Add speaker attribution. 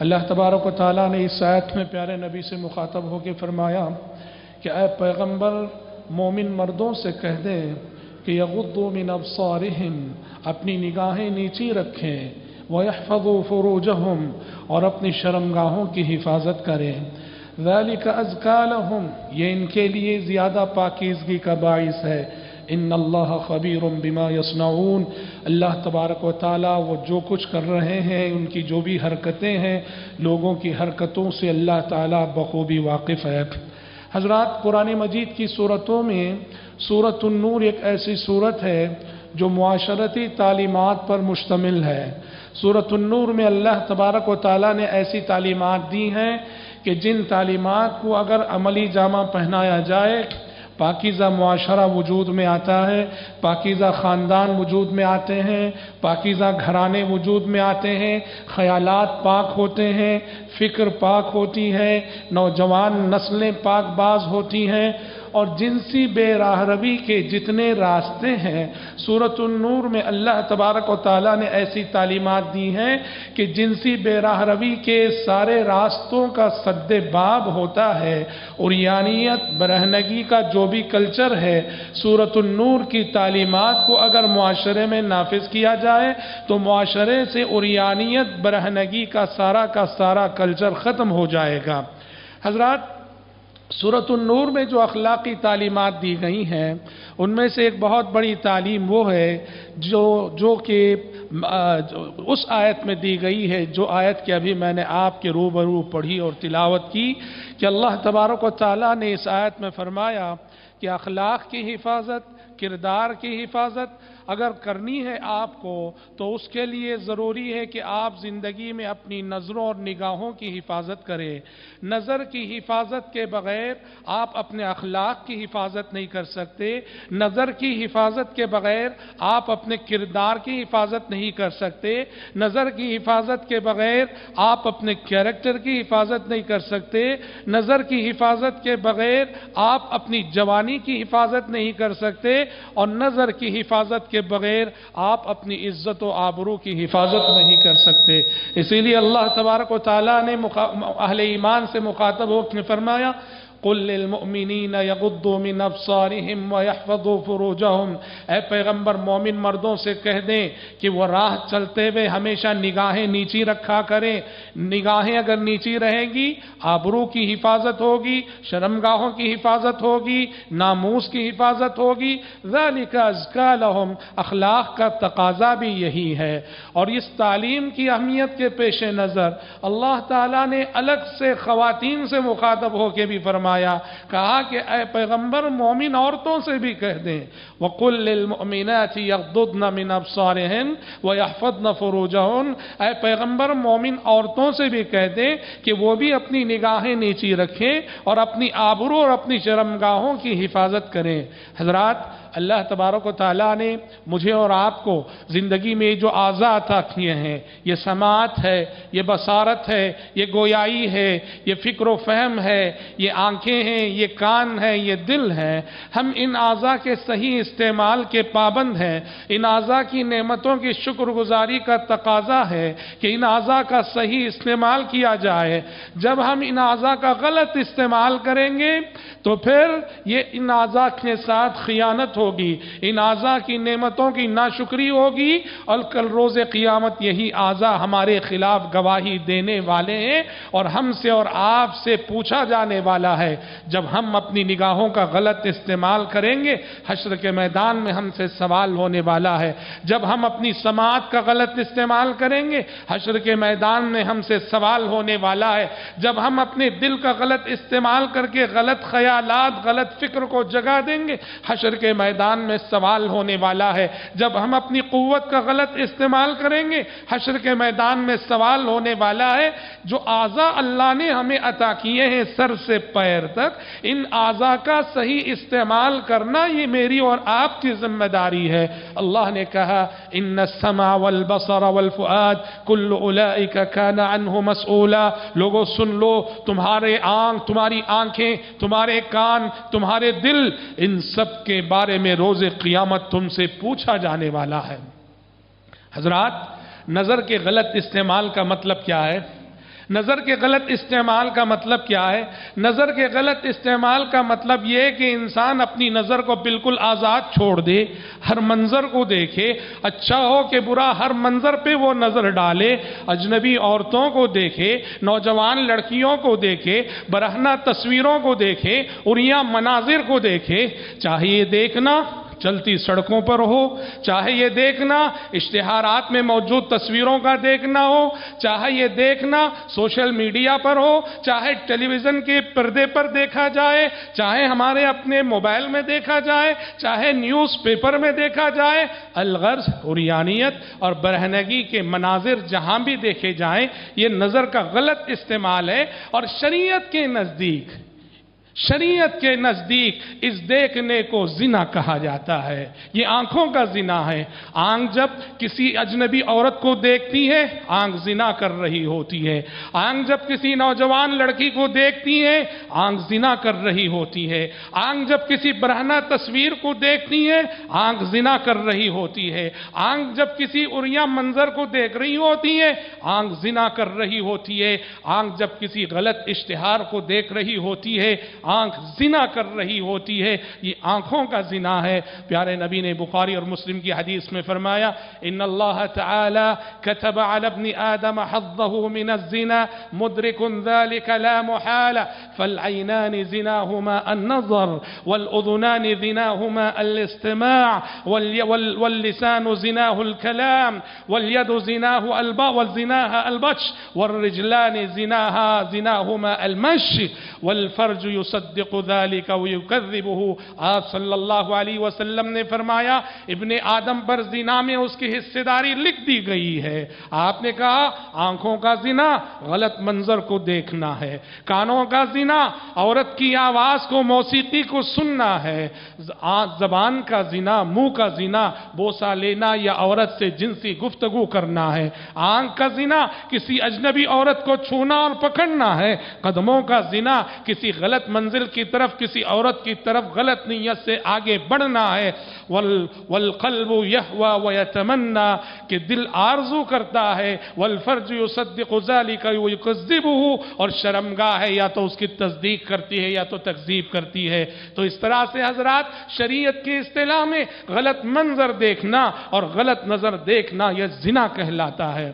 Speaker 1: अल्लाह तबारक व तआला ने इस आयत में प्यारे नबी से मुखातब होकर फरमाया कि ऐ पैगंबर मोमिन मर्दों से कह दें कि यगुद्दू मिन अब्सारिहिम, अपनी निगाहें नीची रखें, वयहफ़ज़ू फ़ुरूजहुम, और अपनी शर्मगाहों की हिफाजत करें। ज़ालिका अज़का लहुम, ये इनके लिए ज़्यादा पाकीज़गी का बाइस है। इन्नल्लाह ख़बीरुम बिमा यसनऊन, अल्लाह तबारक व तआला वो जो कुछ कर रहे हैं, उनकी जो भी हरकतें हैं, लोगों की हरकतों से अल्लाह ताला बखूबी वाकिफ़ है। हज़रात, कुरान मजीद की सूरतों में सूरतुन नूर एक ऐसी सूरत है जो मुआशरती तालीमात पर मुश्तमिल है। सूरतुन नूर में अल्लाह तबारक व तआला ने ऐसी तालीमात दी हैं कि जिन तालीमात को अगर अमली जामा पहनाया जाए, पाकीज़ा मुआशरा वजूद में आता है, पाकीज़ा ख़ानदान वजूद में आते हैं, पाकीज़ा घराने वजूद में आते हैं, ख़यालात पाक होते हैं, फ़िक्र पाक होती है, नौजवान नस्लें पाकबाज होती हैं, और जिनसी बेराहरवी के जितने रास्ते हैं, सूरतुन नूर में अल्लाह तबारक व तआला ने ऐसी तालीमात दी हैं कि जिनसी बेराहरवी के सारे रास्तों का सद्दे बाब होता है। उरियानियत, बरहनगी का जो भी कल्चर है, सूरतुन नूर की तालीमात को अगर मुआशरे में नाफिज किया जाए तो मुआशरे से उरियानियत, बरहनगी का सारा कल्चर ख़त्म हो जाएगा। हज़रात, सूरतुन नूर में जो अखलाकी तालीमात दी गई हैं, उनमें से एक बहुत बड़ी तालीम वो है जो कि उस आयत में दी गई है, जो आयत की अभी मैंने आपके रूबरू पढ़ी और तिलावत की, कि अल्लाह तबारक व तआला ने इस आयत में फरमाया कि अखलाक की हिफाजत, किरदार की हिफाजत अगर करनी है आपको, तो उसके लिए ज़रूरी है कि आप ज़िंदगी में अपनी नज़रों और निगाहों की हिफाजत करें। नज़र की हिफाजत के बग़ैर आप अपने अखलाक की हिफाजत नहीं कर सकते। नज़र की हिफाजत के बग़ैर आप अपने किरदार की हिफाजत नहीं कर सकते। नज़र की हिफाजत के बग़ैर आप अपने कैरेक्टर की हिफाजत नहीं कर सकते। नज़र की हिफाजत के बग़ैर आप अपनी जवानी की हिफाजत नहीं कर सकते, और नज़र की हिफाजत के बगैर आप अपनी इज्जत व आबरू की हिफाजत नहीं कर सकते। इसीलिए अल्लाह तबारक व तआला ने अहले ईमान से मुखातब होकर फरमाया, कुल लिल मुमिनीन यगुद्दू मिन अब्सारिहिम व यहफ़ज़ू फ़ुरूजहुम, ऐ पैगंबर मोमिन मर्दों से कह दें कि वो राह चलते हुए हमेशा निगाहें नीची रखा करें। निगाहें अगर नीची रहेंगी, आबरू की हिफाजत होगी, शर्मगाहों की हिफाजत होगी, नामूस की हिफाजत होगी। ज़ालिका अज़का लहुम, अखलाक का तकाज़ा भी यही है। और इस तालीम की अहमियत के पेश नज़र अल्लाह ताला ने अलग से ख़वातीन से मुखातब होकर भी फरमाया, कहा कि ऐ पैगंबर मोमिन औरतों से भी कह दें, वक़ुल लिल मुमिनाति यग़्दुद्न मिन अब्सारिहिन व यहफ़ज़्न फ़ुरूजहुन, ऐ पैगंबर मोमिन औरतों से भी कह दें कि वो भी अपनी निगाहें नीची रखें और अपनी आबरू और अपनी शर्मगाहों की हिफाजत करें। हज़रात, अल्लाह तबारक व तआला ने मुझे और आपको ज़िंदगी में जो आज़ा अता किए हैं, ये समात है, ये बसारत है, ये गोयाई है, ये फ़िक्र व फ़हम है, ये आँखें हैं, ये कान है, ये दिल है। हम इन आज़ा के सही इस्तेमाल के पाबंद हैं। इन आज़ा की नेमतों की शुक्रगुजारी का तकाज़ा है कि इन आज़ा का सही इस्तेमाल किया जाए। जब हम इन आज़ा का गलत इस्तेमाल करेंगे तो फिर ये इन आज़ा के साथ खियानत होगी, इन आज़ा की नेमतों की नाशुक्री होगी, और कल रोज़े क़ियामत यही आज़ा हमारे खिलाफ गवाही देने वाले हैं और हमसे और आपसे पूछा जाने वाला है। जब हम अपनी निगाहों का गलत इस्तेमाल करेंगे, हश्र के मैदान में हमसे सवाल होने वाला है। जब हम अपनी समात का गलत इस्तेमाल करेंगे, हश्र के मैदान में हमसे सवाल होने वाला है। जब हम अपने दिल का गलत इस्तेमाल करके गलत ख्यालात, गलत फिक्र को जगा देंगे, हश्र के मैदान में सवाल होने वाला है। जब हम अपनी कुव्वत का गलत इस्तेमाल करेंगे, हश्र के मैदान में सवाल होने वाला है। जो आज़ा अल्लाह ने हमें अता किए हैं सर से पैर तक, इन आज़ा का सही इस्तेमाल करना ये मेरी और आपकी जिम्मेदारी है। अल्लाह ने कहा, इन्ना समा वल बसर वल फुआद कुल्लु उलाइका काना अन्हु मसऊला। लोगों सुन लो, तुम्हारे तुम्हारी आंखें, तुम्हारे कान, तुम्हारे दिल, इन सब के बारे में रोज़े क़ियामत तुमसे पूछा जाने वाला है। हज़रात, नज़र के गलत इस्तेमाल का मतलब क्या है? نظر کے غلط استعمال کا مطلب کیا ہے؟ نظر کے غلط استعمال کا مطلب یہ کہ انسان اپنی نظر کو بالکل آزاد چھوڑ دے، ہر منظر کو دیکھے، اچھا ہو کہ برا ہر منظر پہ وہ نظر ڈالے، اجنبی عورتوں کو دیکھے، نوجوان لڑکیوں کو دیکھے، برہنہ تصویروں کو دیکھے، عریاں مناظر کو دیکھے، چاہے یہ دیکھنا چلتی سڑکوں پر ہو، چاہے یہ دیکھنا اشتہارات میں موجود تصویروں کا دیکھنا ہو، چاہے یہ دیکھنا سوشل میڈیا پر ہو، چاہے ٹیلی ویژن کے پردے پر دیکھا جائے، چاہے ہمارے اپنے موبائل میں دیکھا جائے، چاہے نیوز پیپر میں دیکھا جائے، الغرض عریانیت اور برہنگی کے مناظر جہاں بھی دیکھے جائیں، یہ نظر کا غلط استعمال ہے۔ اور شریعت کے نزدیک اس دیکھنے کو زنا کہا جاتا ہے، یہ آنکھوں کا زنا ہے۔ آنکھ جب کسی اجنبی عورت کو دیکھتی ہے، آنکھ زنا کر رہی ہوتی ہے۔ آنکھ جب کسی نوجوان لڑکی کو دیکھتی ہے، آنکھ زنا کر رہی ہوتی ہے۔ آنکھ جب کسی برہنہ تصویر کو دیکھتی ہے، آنکھ زنا کر رہی ہوتی ہے۔ آنکھ جب کسی عریاں منظر کو دیکھ رہی ہوتی ہے، آنکھ زنا کر رہی ہوتی ہے۔ آنکھ جب کسی غلط اشتہار کو دیکھ رہی ہوتی ہے، آنکھ زنا کر رہی ہوتی ہے۔ یہ آنکھوں کا زنا ہے۔ پیارے نبی نے بخاری اور مسلم کی حدیث میں فرمایا، ان اللہ تعالی كتب على ابن آدم حظه من الزنا مدرك ذلك لا محالة فالعينان زناهما النظر والأذنان زناهما الاستماع واللسان زناه الكلام واليد زناها البطش والرجلان زناهما المشي والفرج يصدق ذلك ويكذبه۔ آپ صلی اللہ علیہ وسلم نے فرمایا ابن آدم پر زنا میں اس کی حصہ داری لکھ دی گئی ہے۔ آپ نے کہا آنکھوں کا زنا غلط منظر کو دیکھنا ہے، کانوں کا زنا عورت کی آواز کو، موسیقی کو سننا ہے، زبان کا زنا، منہ کا زنا بوسہ لینا یا عورت سے جنسی گفتگو کرنا ہے، آنکھ کا زنا کسی اجنبی عورت کو چھونا اور پکڑنا ہے، قدموں کا زنا کسی غلط منزل کی طرف، کسی عورت کی طرف غلط نیت سے آگے بڑھنا ہے۔ والقلب یہوی ویتمنا، کہ دل آرزو کرتا ہے، والفرج یصدق ذلك ویکذبہ، اور شرمگاہ ہے یا تو اس کی تصدیق کرتی ہے یا تو تکذیب کرتی ہے۔ تو اس طرح سے حضرات شریعت کی اصطلاح میں غلط منظر دیکھنا اور غلط نظر دیکھنا یہ زنا کہلاتا ہے۔